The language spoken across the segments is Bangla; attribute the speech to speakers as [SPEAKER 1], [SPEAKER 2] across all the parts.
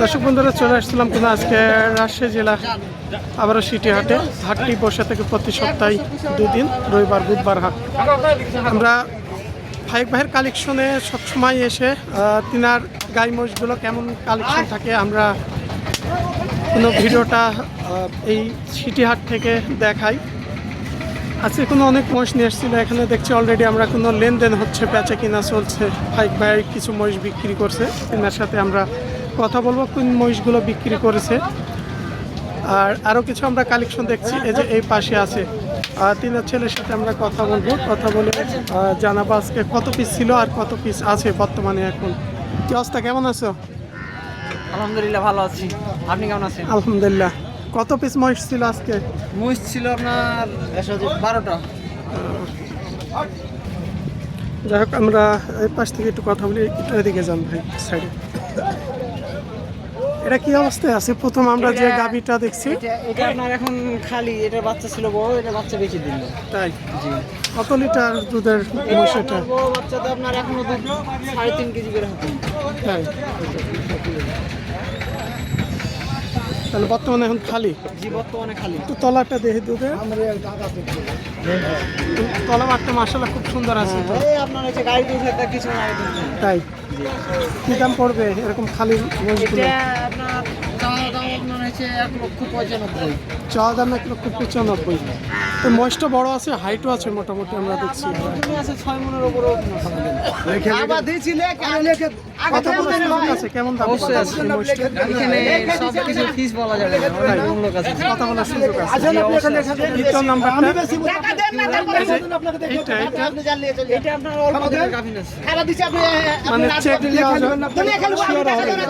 [SPEAKER 1] দর্শক বন্ধুরা, চলে আসছিলাম কিন্তু আজকে রাজশাহী জেলা আবারও সিটি হাটটি বসে থেকে প্রতি সপ্তাহে 2 দিন, রবিবার বুধবার হাট। আমরা ফাইক ভাইয়ের কালেকশনে সবসময় এসে তিনার গাই মহিষগুলো কেমন কালেকশন থাকে আমরা কোনো ভিডিওটা এই সিটি হাট থেকে দেখাই। আজকে কোনো অনেক মহিষ নিয়ে এসেছিল, এখানে দেখছি অলরেডি আমরা কোনো লেনদেন হচ্ছে, বেচা কিনা চলছে। ফাইক ভাই কিছু মহিষ বিক্রি করছে, তিনার সাথে আমরা কথা বলবো কোন মহিষগুলো বিক্রি করেছে। আর আরও কিছু আমরা কালেকশন দেখছি, এই যে এই পাশে আছে। তিনার ছেলের সাথে আমরা কথা বলবো, কথা বলে জানাবো আজকে কত পিস ছিল আর কত পিস আছে বর্তমানে। এখন কি অবস্থা, কেমন আছো?
[SPEAKER 2] আলহামদুলিল্লাহ ভালো আছি, আপনি কেমন আছেন?
[SPEAKER 1] আলহামদুলিল্লাহ। কত পিস মহিষ ছিল আজকে?
[SPEAKER 2] মহিষ ছিল আপনার 12টা।
[SPEAKER 1] যাই হোক, আমরা এই পাশ থেকে একটু কথা বলি, একটু এদিকে যান ভাই সাইডে। এটা কি অবস্থায় আছে? প্রথম আমরা যে গাভীটা দেখছি
[SPEAKER 2] এটা আপনার এখন খালি, এটা বাচ্চা ছিল বড়, এটা বাচ্চা বেঁচে দিল।
[SPEAKER 1] তাই?
[SPEAKER 2] জি।
[SPEAKER 1] কত লিটার দুধের মহিষ এটা?
[SPEAKER 2] বড় বাচ্চা তো আপনার এখনো দুধ 3.5 কেজি করে হতো।
[SPEAKER 1] তাই? তাহলে বর্তমানে এখন খালি?
[SPEAKER 2] জি, বর্তমানে খালি।
[SPEAKER 1] তো তলাটা দেখি দুধে, তলা মাঠটা মাশাআল্লাহ খুব সুন্দর আছে।
[SPEAKER 2] এই আপনার হচ্ছে গাড়ি দিয়েছে একটা কিছু না।
[SPEAKER 1] তাই? কি দাম পড়বে এরকম খালি মহিষগুলো?
[SPEAKER 2] এটা আপনার চাওয়া দাম আপনার হচ্ছে 1,95,000।
[SPEAKER 1] চাওয়া দাম 1,95,000। তো মহিষটা বড় আছে, হাইটও আছে মোটামুটি আমরা দেখছি।
[SPEAKER 2] আছে 6 মনের উপরে আবার দিয়েছিলে
[SPEAKER 1] কত বড় সুযোগ আছে, কেমন দাম?
[SPEAKER 2] অবশ্যই আছে মহিষটা। এখানে সব কিছু ফিস বলা যাবে না, অনেক মূল্য আছে।
[SPEAKER 1] কথা বলার সুযোগ আছে। দ্বিতীয় নাম্বারটা
[SPEAKER 2] এটা আপনার অল্প দিনের গাভিন আছে।
[SPEAKER 1] মানে চেক দেওয়া যাবে না, শিওর হবে না।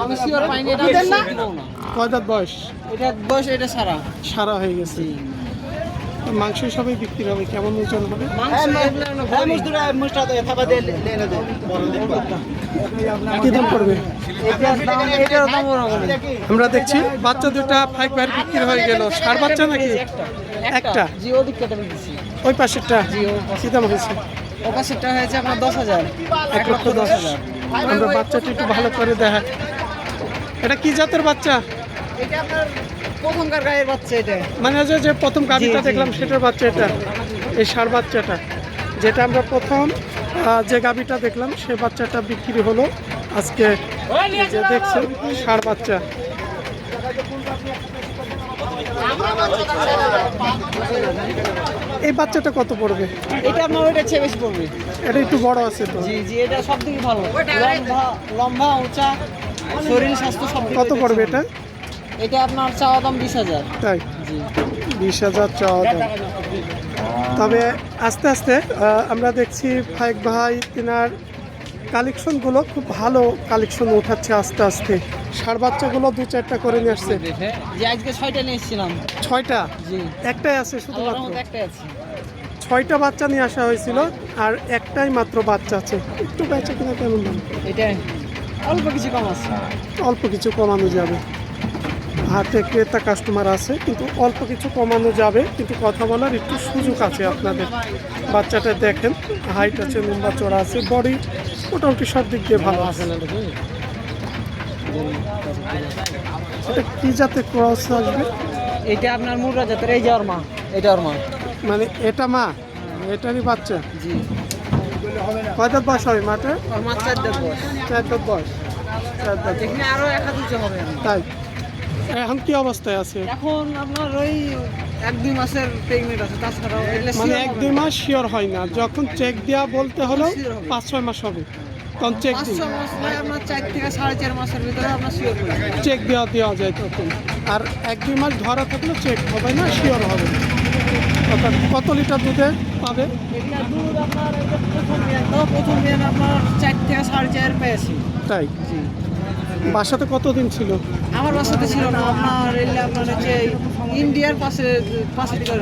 [SPEAKER 2] আমি শিওর পাইনি, এটা শিওর দিব না।
[SPEAKER 1] কয় দাঁত বয়স?
[SPEAKER 2] এটা বয়স এটা
[SPEAKER 1] সারা হয়ে গেছে। মাংস সবই বিক্রি হবে, কেমন ওজন হবে? কি দাম পড়বে? আমরা দেখছি বাচ্চা দুটা ফাইক ভাইয়ের বিক্রি হয়ে গেল। সার বাচ্চা নাকি? একটা। ওই পাশেরটা কি দাম হয়েছে?
[SPEAKER 2] ওই পাশেরটা হয়েছে আপনার 10,000।
[SPEAKER 1] 1,10,000। আমরা বাচ্চাটা একটু ভালো করে দেখা। এটা কি জাতের বাচ্চা?
[SPEAKER 2] এটা আপনার প্রথমকার গায়ের বাচ্চা। এটা
[SPEAKER 1] মানে যে প্রথম গাড়িটা দেখলাম সেটার বাচ্চা এটা, এই ষাঁড় বাচ্চাটা যেটা আমরা প্রথম যে গাভীটা দেখলাম সে বাচ্চাটা বিক্রি হলো আজকে। যে দেখছেন ষাঁড় বাচ্চা। এই বাচ্চাটা কত পড়বে?
[SPEAKER 2] এটা আপনার ওইটা চেয়ে বেশি পড়বে।
[SPEAKER 1] এটা একটু বড় আছে তো?
[SPEAKER 2] জি জি, এটা সব থেকে ভালো, লম্বা উঁচা, শরীর স্বাস্থ্য সব।
[SPEAKER 1] কত পড়বে এটা?
[SPEAKER 2] এটা আপনার চাওয়া দাম 20,000।
[SPEAKER 1] তাই? 20,000 চাওয়া দাম। তবে আস্তে আস্তে আমরা দেখছি ফাইক ভাই তিনার কালেকশনগুলো খুব ভালো কালেকশন উঠাচ্ছে আস্তে আস্তে। ষাঁড় বাচ্চাগুলো 2-4টা করে নিয়ে আসছে।
[SPEAKER 2] যে আজকে 6টা নিয়ে এসেছিলাম।
[SPEAKER 1] 6টা?
[SPEAKER 2] জি।
[SPEAKER 1] একটাই আছে শুধুমাত্র?
[SPEAKER 2] একটাই আছে।
[SPEAKER 1] 6টা বাচ্চা নিয়ে আসা হয়েছিল আর একটাই মাত্র বাচ্চা আছে। একটু বেচা কিনা কেমন দাম?
[SPEAKER 2] এটা অল্প কিছু কম আছে।
[SPEAKER 1] অল্প কিছু কমানো যাবে, হাতে ক্রেতা কাস্টমার আছে, কিন্তু অল্প কিছু কমানো যাবে, কিন্তু কথা বলার একটু সুযোগ আছে আপনাদের। বাচ্চাটা দেখেন, হাইট আছে, লম্বা চড়া আছে, বডি মোটামুটি সব দিক দিয়ে ভালো আছে। এটা কি জাতের ক্রস আসবে?
[SPEAKER 2] এটা আপনার মুরগা জাতের। এই যে ওর মা, এটা ওর মা।
[SPEAKER 1] মানে এটা মা, এটারই বাচ্চা?
[SPEAKER 2] জি।
[SPEAKER 1] কয় দাঁত বয়স হবে মাঠে?
[SPEAKER 2] ওর মা 4 দাঁত বয়স।
[SPEAKER 1] 4 দাঁত বয়স। 4 দাঁত।
[SPEAKER 2] এখানে আরো 1-2 হবে।
[SPEAKER 1] তাই? এখন কি অবস্থায় আছে?
[SPEAKER 2] এখন আপনার ওই 1-2 মাসের প্রেগনেন্ট আছে, তাছাড়াও
[SPEAKER 1] মানে 1-2 মাস শিওর হয় না, যখন চেক দেওয়া বলতে হলো 5-6 মাস হবে, তখন চেক দিই।
[SPEAKER 2] 5-6 মাস নয়, আপনার 4 থেকে 4.5 মাসের ভিতরে আপনার শিওর হয়ে যাবে।
[SPEAKER 1] চেক দেওয়া যায় তখন। আর 1-2 মাস ধরা থাকলে চেক হবে না, শিওর হবে। অর্থাৎ কত লিটার দুধে পাবে?
[SPEAKER 2] এটা দুধ আপনার প্রথম বিয়ান আপনার 4 থেকে 4.5 পেয়েছি।
[SPEAKER 1] তাই?
[SPEAKER 2] জি।
[SPEAKER 1] বাসাতে কতদিন ছিল?
[SPEAKER 2] আমার বাসাতে ছিল না, আপনার আপনার হচ্ছে ইন্ডিয়ার পাশে দিকে,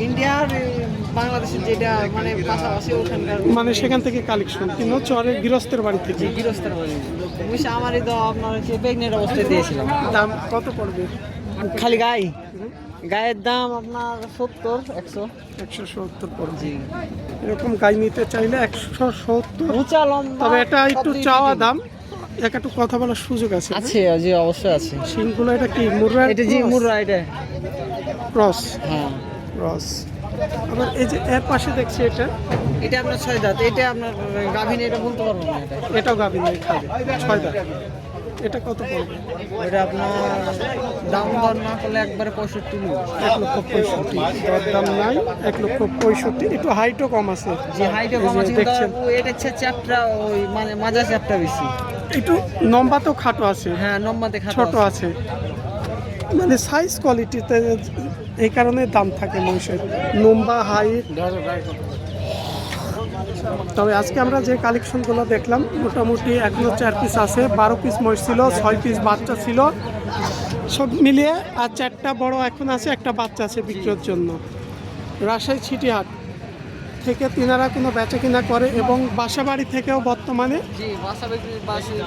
[SPEAKER 2] ইন্ডিয়ার বাংলাদেশের যেটা মানে পাশাপাশি ওখানকার,
[SPEAKER 1] মানে সেখান থেকে কালেকশন কিন্তু চরের গৃহস্থের বাড়ি থেকে?
[SPEAKER 2] গৃহস্থের বাড়ি। বুঝছি, আমারই তো আপনার হচ্ছে প্রেগনেন্ট অবস্থায় দিয়েছিলাম।
[SPEAKER 1] দাম কত পড়বে?
[SPEAKER 2] খালি গায়ের দাম আপনার 170
[SPEAKER 1] পড়বে। জি। এরকম গাই নিতে চাইলে 170।
[SPEAKER 2] উঁচা লম্বা,
[SPEAKER 1] তবে এটা একটু চাওয়া দাম, একটু কথা বলার সুযোগ আছে?
[SPEAKER 2] আছে, জি অবশ্যই আছে।
[SPEAKER 1] শিংগুলো এটা কি মুর্রা?
[SPEAKER 2] এটা জি মুর্রা, এটা
[SPEAKER 1] ক্রস।
[SPEAKER 2] হ্যাঁ।
[SPEAKER 1] ক্রস। আবার এই যে এর পাশে দেখছি এটা,
[SPEAKER 2] এটা আপনার 6 দাঁত, এটা আপনার গাভিন, এটা বলতে পারবো না। এটা
[SPEAKER 1] এটাও গাভী নেই, খাবে 6 দাঁত। এটা কত পড়বে?
[SPEAKER 2] এটা আপনার দাম দর না করলে একবারে 65 নিব।
[SPEAKER 1] 1,65,000 দাম নাই, 1,65,000। একটু হাইটও কম আছে।
[SPEAKER 2] যে হাইটে কম আছে,
[SPEAKER 1] দেখছেন
[SPEAKER 2] এটা হচ্ছে চ্যাপটা, ওই মানে মাজা চ্যাপটা বেশি।
[SPEAKER 1] একটু লম্বা তো খাটো আছে,
[SPEAKER 2] হ্যাঁ নম্বরতে খাটো
[SPEAKER 1] ছোট আছে, মানে সাইজ কোয়ালিটিতে এই কারণে দাম থাকে মহিষের, লম্বা হাইট। তবে আজকে আমরা যে কালেকশনগুলো দেখলাম মোটামুটি এখনো 4 পিস আছে, 12 পিস মহিষ ছিল, 6 পিস বাচ্চা ছিল, সব মিলিয়ে। আর 4টা বড় এখন আছে, একটা বাচ্চা আছে বিক্রির জন্য। রাজশাহী ছিটিহাট থেকে তিনারা কোনো বেচা কিনা করে এবং বাসাবাড়ি থেকেও বর্তমানে।
[SPEAKER 2] জি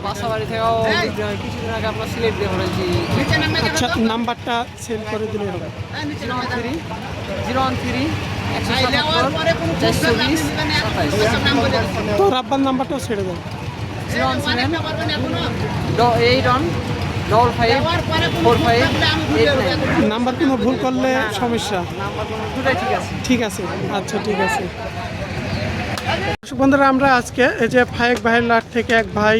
[SPEAKER 2] বাসাবাড়ি থেকেও বিক্রি হয়। কিছুদিন আগে আপনার সিলেট দিয়ে হয়েছি।
[SPEAKER 1] আচ্ছা, নাম্বারটা সেল করে দিলে হবে।
[SPEAKER 2] 013 177 420
[SPEAKER 1] তোর আব্বার নাম্বারটাও ছেড়ে দেন।
[SPEAKER 2] 017
[SPEAKER 1] নাম্বার কোনো ভুল করলে সমস্যা।
[SPEAKER 2] নাম্বার দুটাই ঠিক আছে।
[SPEAKER 1] ঠিক আছে, আচ্ছা ঠিক আছে। দর্শক বন্ধুরা, আমরা আজকে এই যে ফায়েক ভাইয়ের লাট থেকে এক ভাই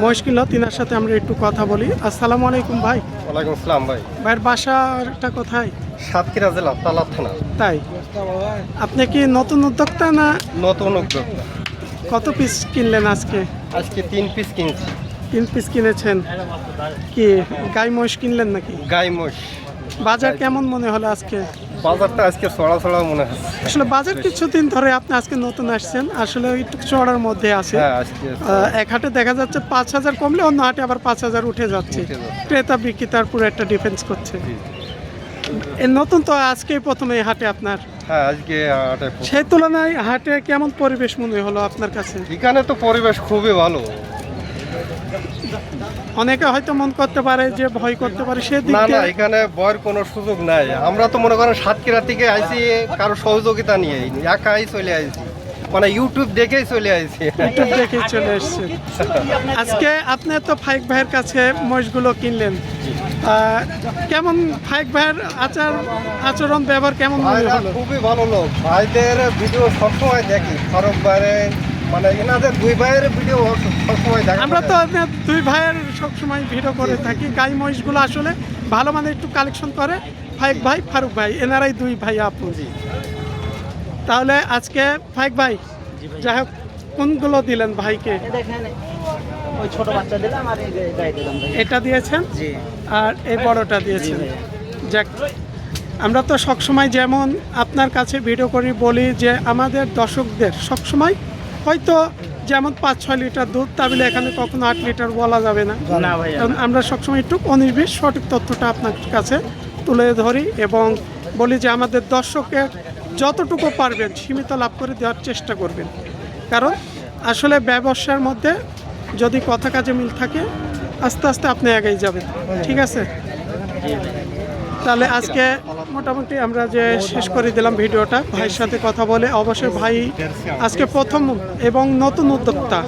[SPEAKER 1] মহিষ কিনলো, তিনার সাথে আমরা একটু কথা বলি। আসসালামু আলাইকুম ভাই।
[SPEAKER 3] ওয়ালাইকুম আসসালাম ভাই।
[SPEAKER 1] ভাইয়ের বাসাটা কোথায়?
[SPEAKER 3] সাতক্ষীরা জেলা তালাব থানা।
[SPEAKER 1] তাই আপনি কি নতুন উদ্যোক্তা না?
[SPEAKER 3] নতুন উদ্যোক্তা।
[SPEAKER 1] কত পিস কিনলেন আজকে?
[SPEAKER 3] আজকে 3 পিস কিনছি।
[SPEAKER 1] 3 পিস কিনেছেন। কি গাই মহিষ কিনলেন নাকি?
[SPEAKER 3] গাই মোষ।
[SPEAKER 1] বাজার কেমন মনে হলো আজকে?
[SPEAKER 3] বাজারটা আজকে ছড়া ছড়া মনে হচ্ছে।
[SPEAKER 1] আসলে বাজার কিছুদিন ধরে আপনি আজকে নতুন আসছেন, আসলে একটু চড়ার মধ্যে আছে।
[SPEAKER 3] হ্যাঁ আজকে
[SPEAKER 1] এক হাটে দেখা যাচ্ছে 5,000 কমলে অন্য হাটে আবার 5,000 উঠে যাচ্ছে।
[SPEAKER 3] উঠে যাচ্ছে।
[SPEAKER 1] ক্রেতা বিক্রেতার পুরো একটা ডিফেন্স করছে। এর নতুন তো আজকেই প্রথমে এই হাটে আপনার,
[SPEAKER 3] হ্যাঁ আজকে হাটে
[SPEAKER 1] সেই তুলনায় হাটে কেমন পরিবেশ মনে হলো আপনার কাছে?
[SPEAKER 3] এখানে তো পরিবেশ খুবই ভালো।
[SPEAKER 1] অনেকে হয়তো মন করতে পারে যে ভয় করতে পারে, সেদিক
[SPEAKER 3] না না,
[SPEAKER 1] দিয়ে
[SPEAKER 3] এখানে ভয়ের কোনো সুযোগ নাই। আমরা তো মনে করেন সাতক্ষীরা থেকে আইছি কারো সহযোগিতা নিয়ে, একাই চলে আইছি, মানে ইউটিউব দেখেই চলে আইছি।
[SPEAKER 1] ইউটিউব দেখে চলে এসছে। আজকে আপনি তো ফাইক ভাইয়ের কাছে মহিষগুলো কিনলেন, কেমন ফাইক ভাইয়ের আচরণ ব্যবহার কেমন মনে
[SPEAKER 3] ভাইরা
[SPEAKER 1] হলো?
[SPEAKER 3] খুবই ভালো লোক। ভাইদের ভিডিও সবসময় দেখি, ফারুক ভাইয়ের মানে এনাদের 2 ভাইয়ের ভিডিও সবসময় দেখি।
[SPEAKER 1] আমরা তো আপনার 2 ভাইয়ের সবসময় ভিডিও করে থাকি। গাই মহিষগুলো আসলে ভালো মানে একটু কালেকশন করে ফাইক ভাই, ফারুক ভাই, এনারাই 2 ভাই আপু। তাহলে আজকে ফাইক ভাই যাই হোক, কোনগুলো দিলেন ভাইকে?
[SPEAKER 2] দেখেন ওই ছোট বাচ্চা দিলাম আর এই যে গাই দিলাম ভাই।
[SPEAKER 1] এটা দিয়েছেন
[SPEAKER 2] জি
[SPEAKER 1] আর এই বড়টা দিয়েছেন।
[SPEAKER 2] জি
[SPEAKER 1] যাক, আমরা তো সবসময় যেমন আপনার কাছে ভিডিও করি, বলি যে আমাদের দর্শকদের সবসময় হয়তো যেমন 5-6 লিটার দুধ, তা বলে এখানে কখনো 8 লিটার বলা যাবে না।
[SPEAKER 2] না ভাই,
[SPEAKER 1] কারণ আমরা সবসময় একটু 19-20 সঠিক তথ্যটা আপনার কাছে তুলে ধরি এবং বলি যে আমাদের দর্শকের যতটুকু পারবেন সীমিত লাভ করে দেওয়ার চেষ্টা করবেন। কারণ আসলে ব্যবসার মধ্যে যদি কথা কাজে মিল থাকে, আস্তে আস্তে আপনি এগিয়ে যাবেন। ঠিক আছে, তাহলে আজকে মোটামুটি আমরা যে শেষ করে দিলাম ভিডিওটা ভাইয়ের সাথে কথা বলে। অবশ্যই ভাই আজকে প্রথম এবং নতুন উদ্যোক্তা,